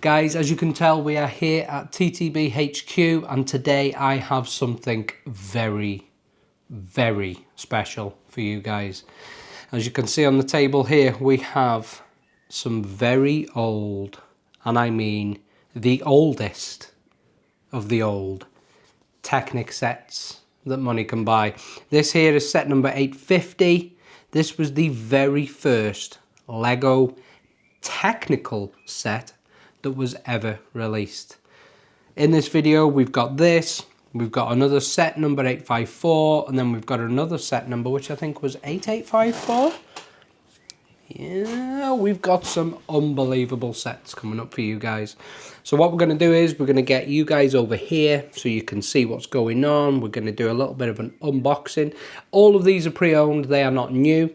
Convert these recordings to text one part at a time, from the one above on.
Guys, as you can tell, we are here at TTB HQ, and today I have something very, very special for you guys. As you can see on the table here, we have some very old, and I mean the oldest of the old Technic sets that money can buy. This here is set number 850. This was the very first Lego technical set that was ever released. In this video we've got this, we've got another set number 854, and then we've got another set number which I think was 8854. Yeah, we've got some unbelievable sets coming up for you guys. So what we're going to do is we're going to get you guys over here so you can see what's going on. We're going to do a little bit of an unboxing. All of these are pre-owned, they are not new,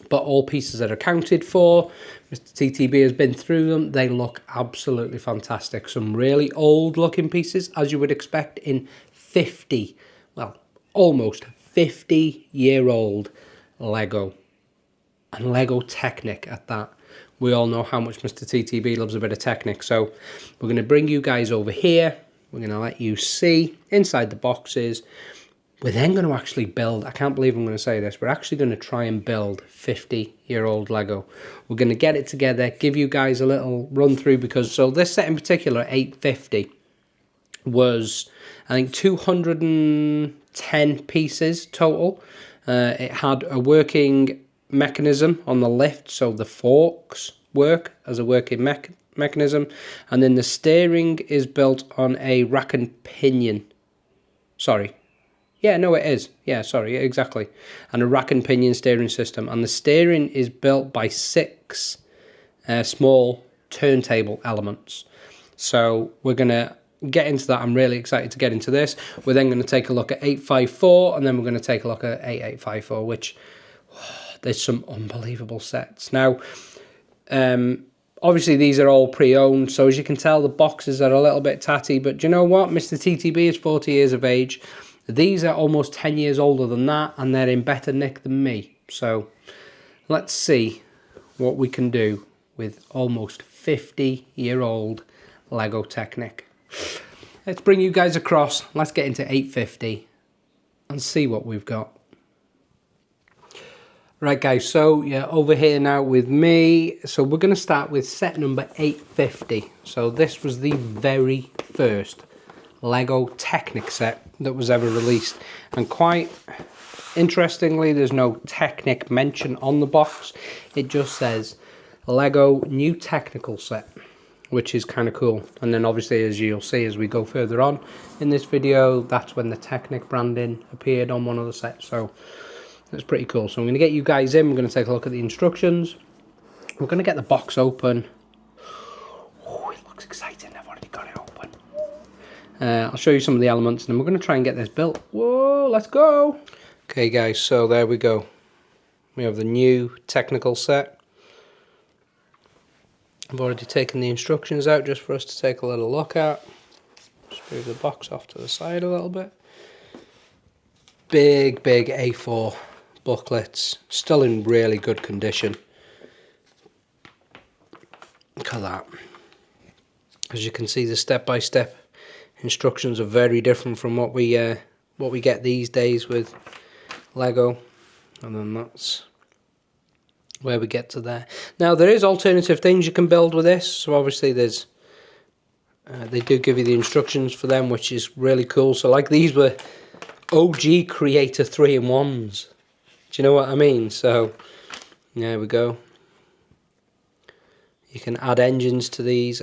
but all pieces are accounted for. Mr. TTB has been through them. They look absolutely fantastic. Some really old looking pieces, as you would expect in 50, well, almost 50-year-old Lego. And Lego Technic at that. We all know how much Mr. TTB loves a bit of Technic. So we're going to bring you guys over here. We're going to let you see inside the boxes. We're then going to actually build, I can't believe I'm going to say this, we're actually going to try and build 50-year-old Lego. We're going to get it together, give you guys a little run through, because so this set in particular, 850, was I think 210 pieces total. It had a working mechanism on the lift, so the forks work as a working mechanism, and then the steering is built on a rack and pinion. Sorry. Yeah, no, it is. Yeah, sorry, exactly. And a rack and pinion steering system. And the steering is built by 6 small turntable elements. So we're going to get into that. I'm really excited to get into this. We're then going to take a look at 854, and then we're going to take a look at 8854, which, there's some unbelievable sets. Now, obviously these are all pre-owned, so as you can tell, the boxes are a little bit tatty, but do you know what? Mr. TTB is 40 years of age. These are almost 10 years older than that, and they're in better nick than me. So let's see what we can do with almost 50-year-old Lego Technic. Let's bring you guys across. Let's get into 850 and see what we've got. Right guys, so yeah, over here now with me. So we're going to start with set number 850. So this was the very first Lego Technic set that was ever released, and quite interestingly, there's no Technic mention on the box. It just says Lego new technical set, which is kind of cool. And then obviously, as you'll see as we go further on in this video, that's when the Technic branding appeared on one of the sets. So that's pretty cool. So I'm going to get you guys in. We're going to take a look at the instructions. We're going to get the box open. Oh, it looks exciting. I've already got it open. I'll show you some of the elements, and then we're going to try and get this built. Whoa, let's go. Okay guys, so there we go. We have the new technical set. I've already taken the instructions out just for us to take a little look at. Just move the box off to the side a little bit. Big A4 booklets, still in really good condition. Look at that. As you can see, the step-by-step instructions are very different from what we get these days with Lego, and then that's where we get to there. Now there is alternative things you can build with this. So obviously there's they do give you the instructions for them, which is really cool. So like these were OG Creator 3-in-1s. Do you know what I mean? So there we go. You can add engines to these,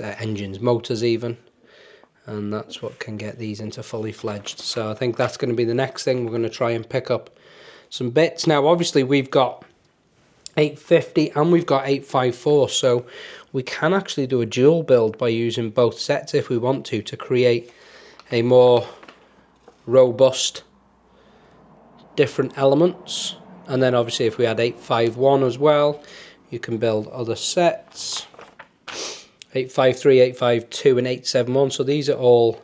motors even. And that's what can get these into fully fledged. So I think that's going to be the next thing. We're going to try and pick up some bits. Now obviously we've got 850 and we've got 854, so we can actually do a dual build by using both sets if we want to create a more robust different elements. And then obviously if we had 851 as well, you can build other sets. 853, 852 and 871, so these are all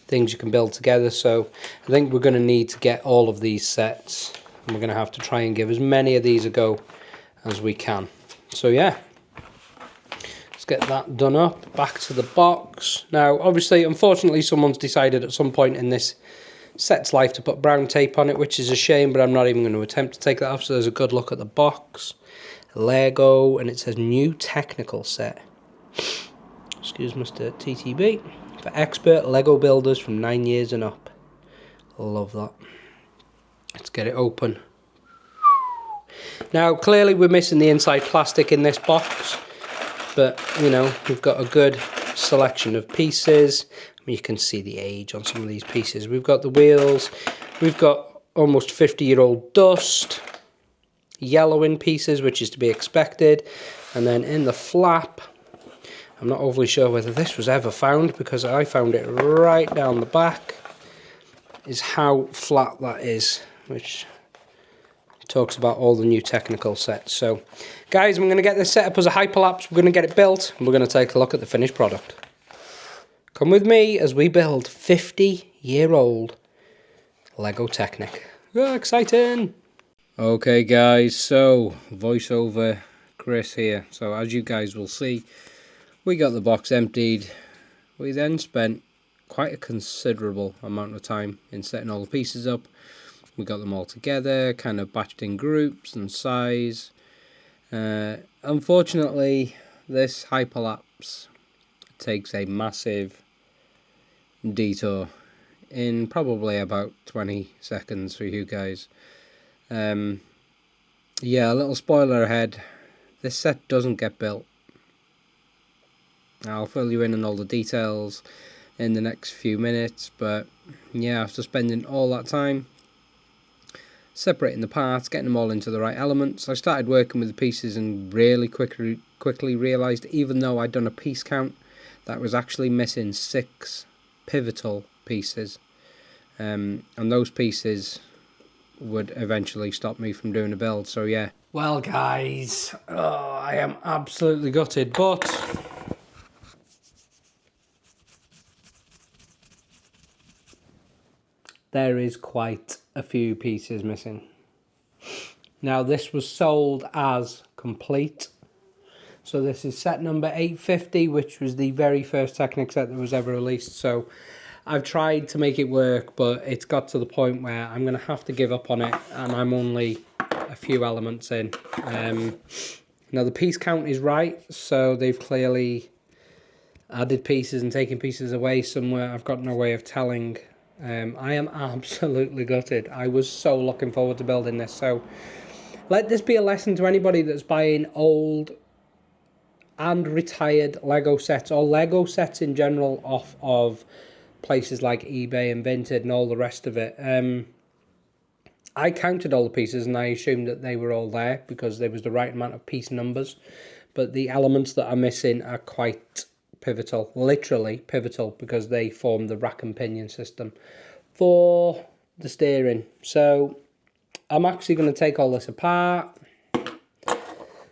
things you can build together. So I think we're going to need to get all of these sets, and we're going to have to try and give as many of these a go as we can. So yeah, get that done up. Back to the box. Now, obviously, unfortunately, someone's decided at some point in this set's life to put brown tape on it, which is a shame, but I'm not even going to attempt to take that off. So there's a good look at the box. Lego, and it says new technical set. Excuse Mr. TTB. For expert Lego builders from 9 years and up. Love that. Let's get it open. Now, clearly we're missing the inside plastic in this box, but, you know, we've got a good selection of pieces. You can see the age on some of these pieces. We've got the wheels. We've got almost 50-year-old dust. Yellowing pieces, which is to be expected. And then in the flap, I'm not overly sure whether this was ever found, because I found it right down the back, is how flat that is, which talks about all the new technical sets. So, guys, I'm going to get this set up as a hyperlapse. We're going to get it built, and we're going to take a look at the finished product. Come with me as we build 50-year-old Lego Technic. Oh, exciting! Okay, guys, so voiceover Chris here. So, as you guys will see, we got the box emptied. We then spent quite a considerable amount of time in setting all the pieces up. We got them all together, kind of batched in groups and size. Unfortunately, this hyperlapse takes a massive detour in probably about 20 seconds for you guys. Yeah, a little spoiler ahead. This set doesn't get built. I'll fill you in on all the details in the next few minutes, but yeah, after spending all that time separating the parts, getting them all into the right elements, I started working with the pieces and really quickly realised, even though I'd done a piece count, that was actually missing 6 pivotal pieces, and those pieces would eventually stop me from doing a build. So yeah. Well, guys, I am absolutely gutted, but there is quite a few pieces missing. Now, this was sold as complete. So this is set number 850, which was the very first Technic set that was ever released. So I've tried to make it work, but it's got to the point where I'm going to have to give up on it, and I'm only a few elements in. Now, the piece count is right, so they've clearly added pieces and taken pieces away somewhere. I've got no way of telling. I am absolutely gutted. I was so looking forward to building this. So let this be a lesson to anybody that's buying old and retired Lego sets, or Lego sets in general, off of places like eBay and Vinted and all the rest of it. I counted all the pieces and I assumed that they were all there because there was the right amount of piece numbers, but the elements that are missing are quite pivotal, literally pivotal, because they form the rack and pinion system for the steering. So I'm actually going to take all this apart.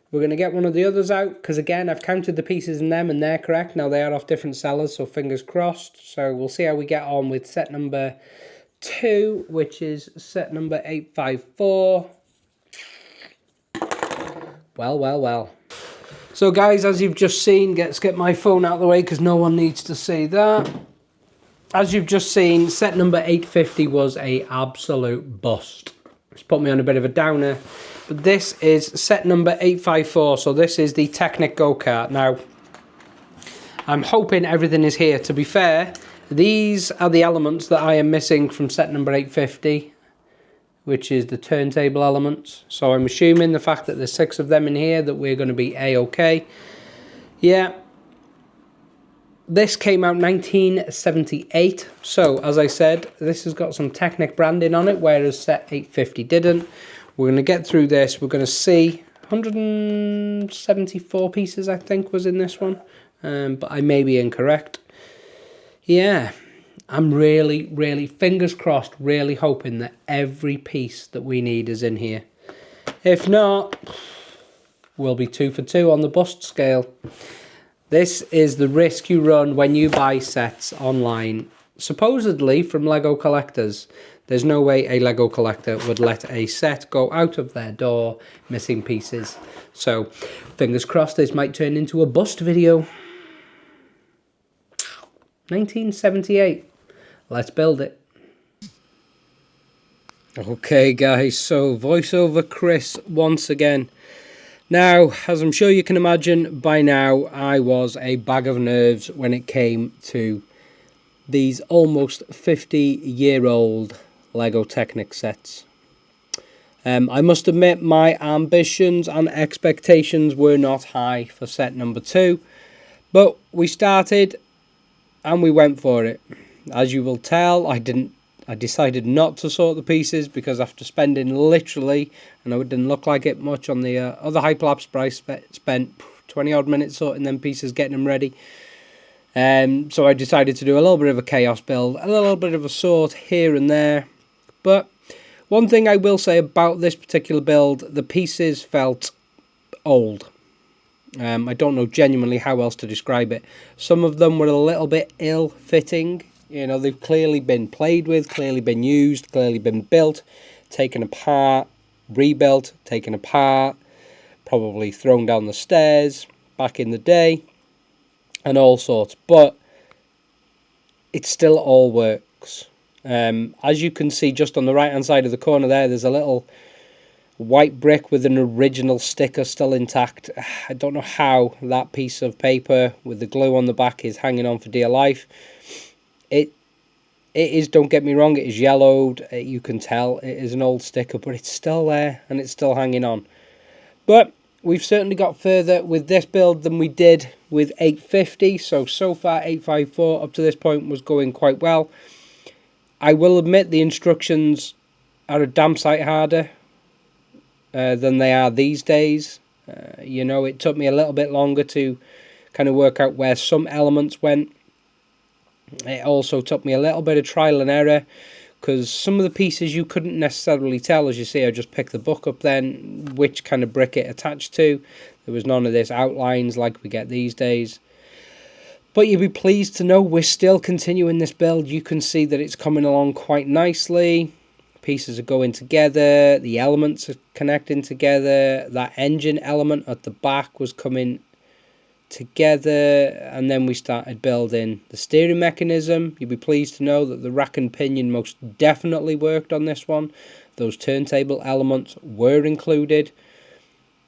We're going to get one of the others out, because again, I've counted the pieces in them and they're correct. Now, they are off different sellers, so fingers crossed. So we'll see how we get on with set number 2, which is set number 854. Well. So guys, as you've just seen, let's get my phone out of the way because no one needs to see that. As you've just seen, set number 850 was a absolute bust. It's put me on a bit of a downer. But this is set number 854, so this is the Technic go-kart. Now, I'm hoping everything is here. To be fair, these are the elements that I am missing from set number 850, which is the turntable elements. So I'm assuming the fact that there's 6 of them in here that we're going to be A-okay. Yeah. This came out 1978. So, as I said, this has got some Technic branding on it, whereas set 850 didn't. We're going to get through this. We're going to see 174 pieces, I think, was in this one. But I may be incorrect. Yeah. I'm really, fingers crossed, really hoping that every piece that we need is in here. If not, we'll be 2 for 2 on the bust scale. This is the risk you run when you buy sets online supposedly from Lego collectors. There's no way a Lego collector would let a set go out of their door missing pieces. So, fingers crossed this might turn into a bust video. 1978. Let's build it. Okay guys, so voiceover Chris once again. Now, as I'm sure you can imagine by now, I was a bag of nerves when it came to these almost 50-year-old Lego Technic sets. I must admit my ambitions and expectations were not high for set number 2, but we started and we went for it. As you will tell, I decided not to sort the pieces because after spending literally, I know it didn't look like it much on the other Hyperlapse, but I spent 20 odd minutes sorting them pieces, getting them ready. So I decided to do a little bit of a chaos build, a little bit of a sort here and there. But one thing I will say about this particular build, the pieces felt old. I don't know genuinely how else to describe it. Some of them were a little bit ill-fitting. You know, they've clearly been played with, clearly been used, clearly been built, taken apart, rebuilt, taken apart, probably thrown down the stairs back in the day, and all sorts. But it still all works. As you can see just on the right hand side of the corner there's a little white brick with an original sticker still intact. I don't know how that piece of paper with the glue on the back is hanging on for dear life. It is, don't get me wrong, it is yellowed, you can tell it is an old sticker, but it's still there and it's still hanging on. But we've certainly got further with this build than we did with 850, so far 854 up to this point was going quite well. I will admit the instructions are a damn sight harder than they are these days. You know, it took me a little bit longer to kind of work out where some elements went. It also took me a little bit of trial and error because some of the pieces you couldn't necessarily tell. As you see, I just picked the book up then, which kind of brick it attached to. There was none of this outlines like we get these days. But you'll be pleased to know we're still continuing this build. You can see that it's coming along quite nicely. Pieces are going together. The elements are connecting together. That engine element at the back was coming together, and then we started building the steering mechanism. You'll be pleased to know that the rack and pinion most definitely worked on this one. Those turntable elements were included.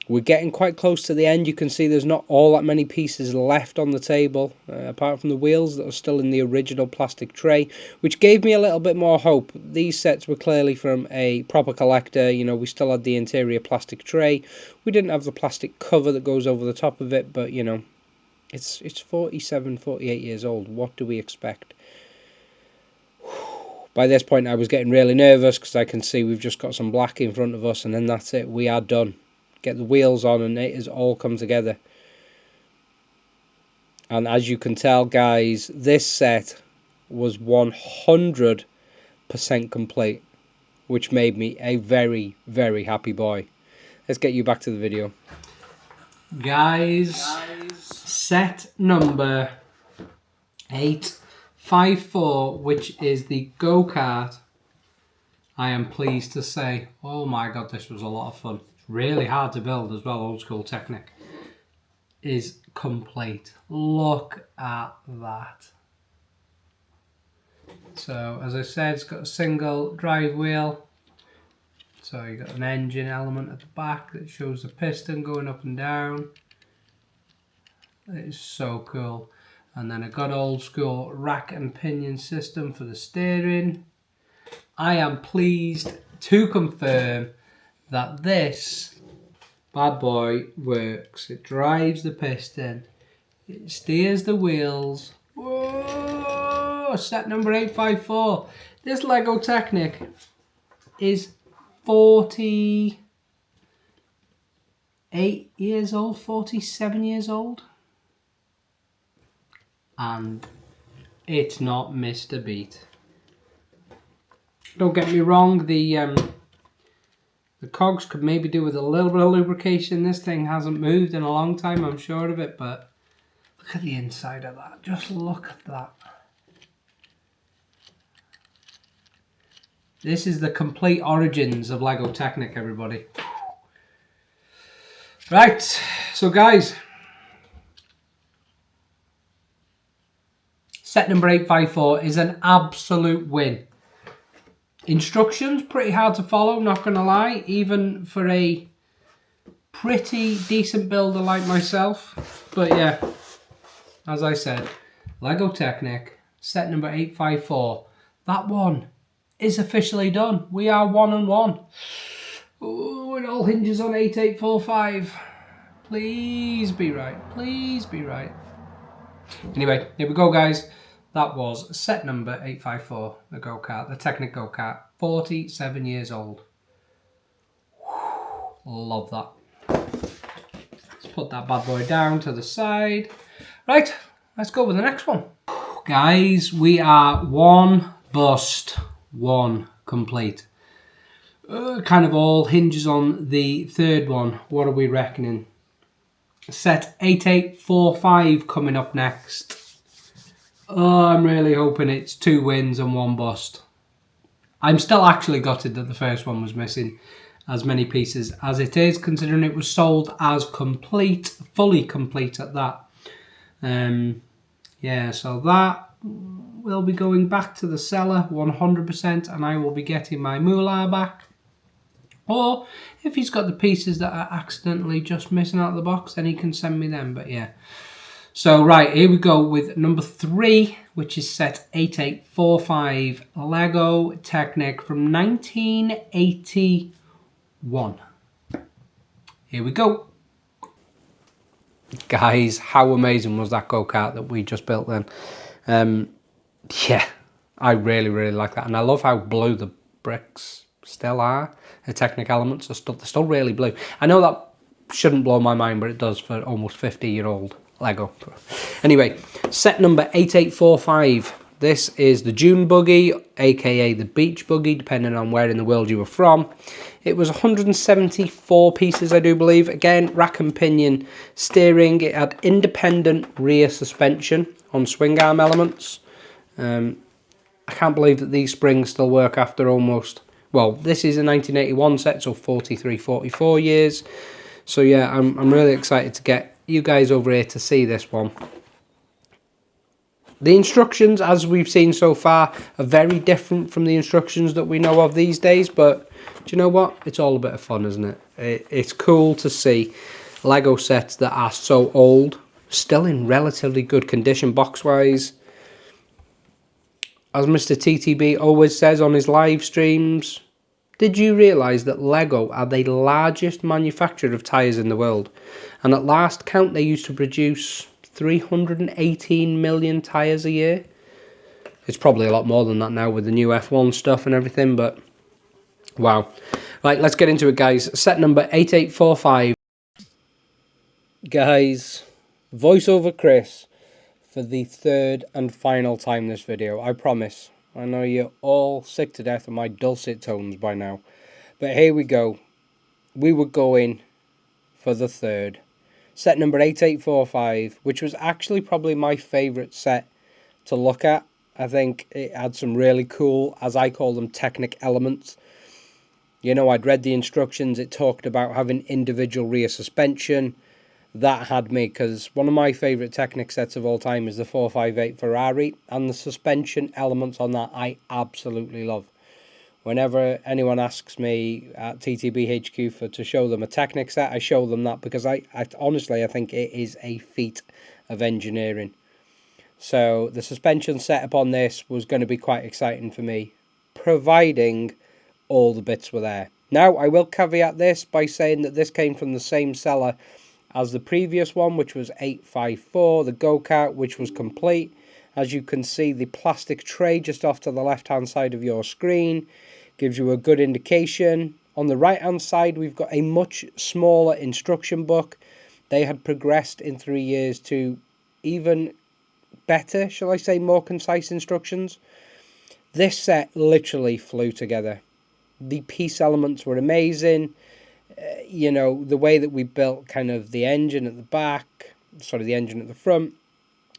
We're getting quite close to the end. You can see there's not all that many pieces left on the table, apart from the wheels that are still in the original plastic tray, which gave me a little bit more hope. These sets were clearly from a proper collector. You know, we still had the interior plastic tray. We didn't have the plastic cover that goes over the top of it, but, you know, it's 47, 48 years old. What do we expect? By this point, I was getting really nervous because I can see we've just got some black in front of us, and then that's it. We are done. Get the wheels on and it has all come together. And as you can tell, guys, this set was 100% complete, which made me a very, very happy boy. Let's get you back to the video. Guys, set number 854, which is the go-kart. I am pleased to say, oh my god, this was a lot of fun. Really hard to build as well, old school Technic, is complete. Look at that. So as I said, it's got a single drive wheel. So you've got an engine element at the back that shows the piston going up and down. It is so cool. And then a good old school rack and pinion system for the steering. I am pleased to confirm that this bad boy works. It drives the piston, it steers the wheels. Whoa! Set number 854. This Lego Technic is 48 years old, 47 years old, and it's not missed a beat. Don't get me wrong, the cogs could maybe do with a little bit of lubrication. This thing hasn't moved in a long time, I'm sure of it, but look at the inside of that. Just look at that. This is the complete origins of LEGO Technic, everybody. Right, so guys, set number 854 is an absolute win. Instructions, pretty hard to follow, not gonna lie, even for a pretty decent builder like myself. But yeah, as I said, LEGO Technic, set number 854. That one is officially done. We are 1-1. Oh, it all hinges on 8845. Please be right. Please be right. Anyway, here we go, guys. That was set number 854, the go-kart, the Technic go-kart, 47 years old. Love that. Let's put that bad boy down to the side. Right, let's go with the next one. Guys, we are one bust, one complete. Kind of all hinges on the third one. What are we reckoning? Set 8845 coming up next. Oh, I'm really hoping it's 2 wins and 1 bust. I'm still actually gutted that the first one was missing as many pieces as it is, considering it was sold as complete, fully complete at that. Yeah, so that will be going back to the seller 100%, and I will be getting my moolah back. Or if he's got the pieces that are accidentally just missing out of the box, then he can send me them. But yeah. So right, here we go with number 3, which is set 8845 LEGO Technic from 1981. Here we go. Guys, how amazing was that go-kart that we just built then? Yeah, I really, really like that. And I love how blue the bricks still are. The Technic elements are still really blue. I know that shouldn't blow my mind, but it does for almost 50-year-old LEGO. Anyway, set number 8845. This is the Dune buggy, aka the beach buggy, depending on where in the world you were from. It was 174 pieces, I do believe. Again, rack and pinion steering. It had independent rear suspension on swing arm elements. I can't believe that these springs still work after almost, well, this is a 1981 set, so 43, 44 years. So yeah, I'm really excited to get you guys over here to see this one. The instructions, as we've seen so far, are very different from the instructions that we know of these days, but do you know what? It's all a bit of fun, isn't it? It's cool to see LEGO sets that are so old, still in relatively good condition box-wise. As Mr. TTB always says on his live streams, did you realise that LEGO are the largest manufacturer of tyres in the world? And at last count, they used to produce 318 million tyres a year. It's probably a lot more than that now with the new F1 stuff and everything, but wow. Right, let's get into it, guys. Set number 8845. Guys, voiceover Chris for the third and final time this video. I promise. I know you're all sick to death of my dulcet tones by now. But here we go. We were going for the third. Set number 8845, which was actually probably my favourite set to look at. I think it had some really cool, as I call them, Technic elements. You know, I'd read the instructions. It talked about having individual rear suspension. That had me, because one of my favourite Technic sets of all time is the 458 Ferrari, and the suspension elements on that I absolutely love. Whenever anyone asks me at TTBHQ to show them a Technic set, I show them that, because I honestly, I think it is a feat of engineering. So the suspension setup on this was going to be quite exciting for me, providing all the bits were there. Now, I will caveat this by saying that this came from the same seller as the previous one, which was 854, the go-kart, which was complete. As you can see, the plastic tray just off to the left-hand side of your screen gives you a good indication. On the right-hand side, we've got a much smaller instruction book. They had progressed in 3 years to even better, shall I say, more concise instructions. This set literally flew together. The piece elements were amazing. You know, the way that we built kind of the engine at the back, sorry, the engine at the front,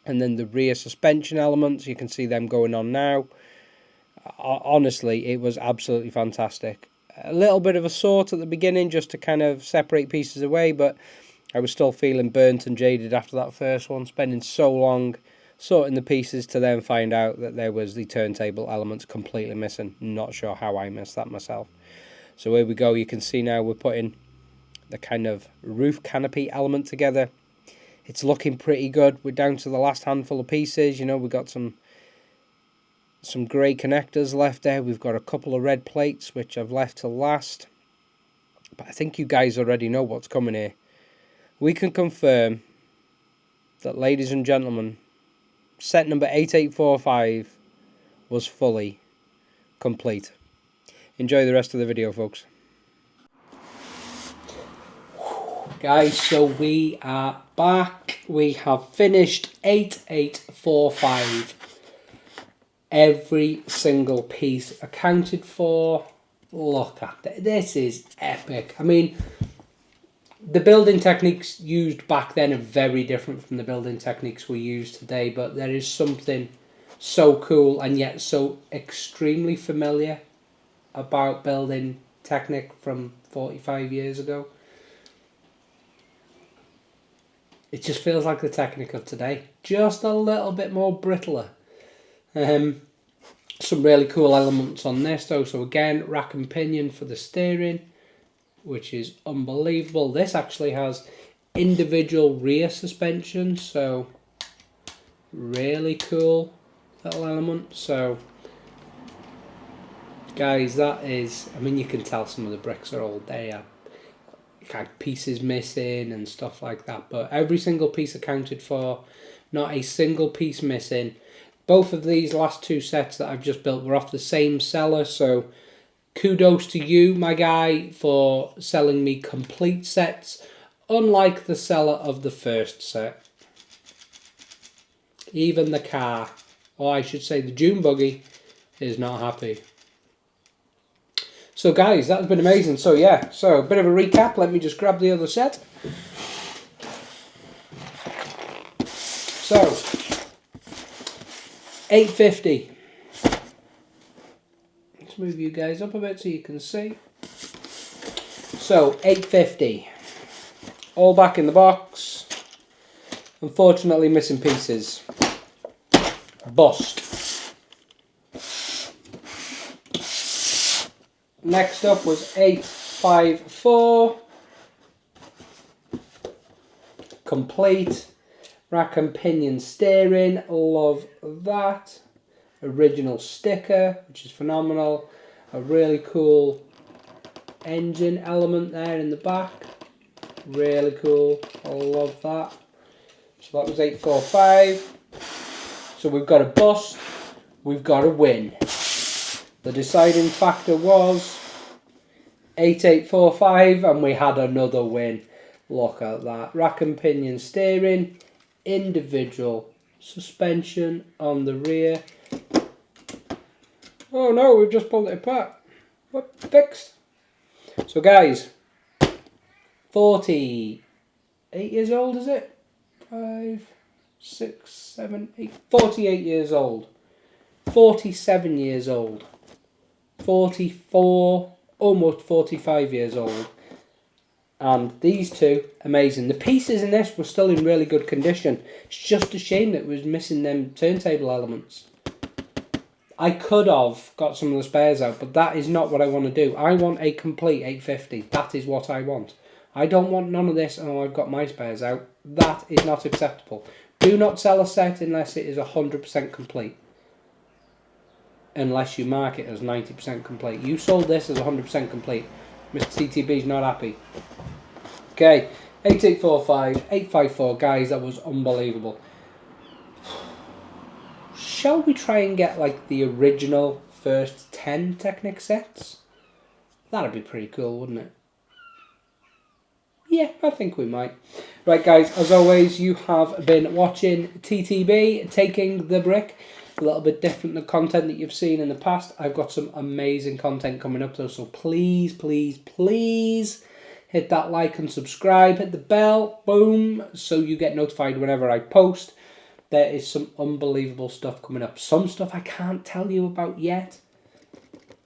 and then the rear suspension elements, you can see them going on now. Honestly, it was absolutely fantastic. A little bit of a sort at the beginning just to kind of separate pieces away, but I was still feeling burnt and jaded after that first one, spending so long sorting the pieces to then find out that there was the turntable elements completely missing. Not sure how I missed that myself. So here we go. You can see now we're putting the kind of roof canopy element together. It's looking pretty good. We're down to the last handful of pieces. You know, we've got some grey connectors left there. We've got a couple of red plates, which I've left to last. But I think you guys already know what's coming here. We can confirm that, ladies and gentlemen, set number 8845 was fully complete. Enjoy the rest of the video, folks. Guys, so we are back. We have finished 8845. Every single piece accounted for. Look at that. This is epic. I mean, the building techniques used back then are very different from the building techniques we use today, but there is something so cool and yet so extremely familiar about building technique from 45 years ago. It just feels like the technique of today, just a little bit more brittler. Some really cool elements on this though. So again, rack and pinion for the steering, which is unbelievable. This actually has individual rear suspension, so really cool little element. So guys, that is, I mean, you can tell some of the bricks are old. They are kind of pieces missing and stuff like that, but every single piece accounted for, not a single piece missing. Both of these last two sets that I've just built were off the same seller, so kudos to you, my guy, for selling me complete sets, unlike the seller of the first set. Even the car, or I should say the dune buggy, is not happy. So guys, that's been amazing. So yeah, so a bit of a recap. Let me just grab the other set. So 850. Let's move you guys up a bit so you can see. So 850. All back in the box. Unfortunately missing pieces. Bust. Next up was 854. Complete. Rack and pinion steering. Love that. Original sticker, which is phenomenal. A really cool engine element there in the back. Really cool. I love that. So that was 845. So we've got a bust. We've got a win. The deciding factor was 8845 and we had another win. Look at that. Rack and pinion steering, individual suspension on the rear. Oh no, we've just pulled it apart. What? Fixed. So guys, 48 years old, is it? 5, 6, 7, 8, 48 years old. 47 years old. 44, almost 45 years old. And these two, amazing. The pieces in this were still in really good condition. It's just a shame that it was missing them turntable elements. I could have got some of the spares out, but that is not what I want to do. I want a complete 850. That is what I want. I don't want none of this, oh, I've got my spares out. That is not acceptable. Do not sell a set unless it is 100% complete. Unless you mark it as 90% complete. You sold this as 100% complete. Mr. TTB is not happy. Okay, 8845, 854, guys, that was unbelievable. Shall we try and get like the original first 10 Technic sets? That'd be pretty cool, wouldn't it? Yeah, I think we might. Right, guys, as always, you have been watching TTB taking the brick. A little bit different than the content that you've seen in the past. I've got some amazing content coming up though, so please, please, please hit that like and subscribe, hit the bell, boom, so you get notified whenever I post. There is some unbelievable stuff coming up. Some stuff I can't tell you about yet,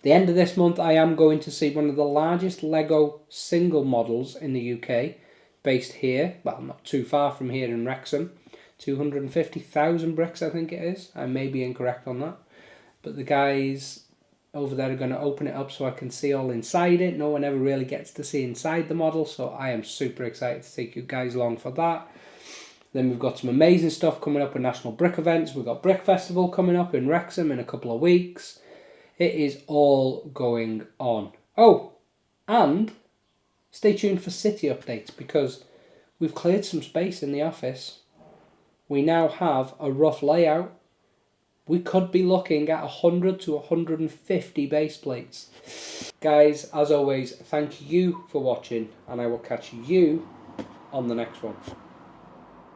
The end of this month, I am going to see one of the largest Lego single models in the UK, based here, well, not too far from here in Wrexham. 250,000 bricks, I think it is. I may be incorrect on that. But the guys over there are going to open it up so I can see all inside it. No one ever really gets to see inside the model, so I am super excited to take you guys along for that. Then we've got some amazing stuff coming up with national brick events. We've got Brick Festival coming up in Wrexham in a couple of weeks. It is all going on. Oh, and stay tuned for city updates, because we've cleared some space in the office. We now have a rough layout. We could be looking at 100 to 150 base plates. Guys, as always, thank you for watching, and I will catch you on the next one.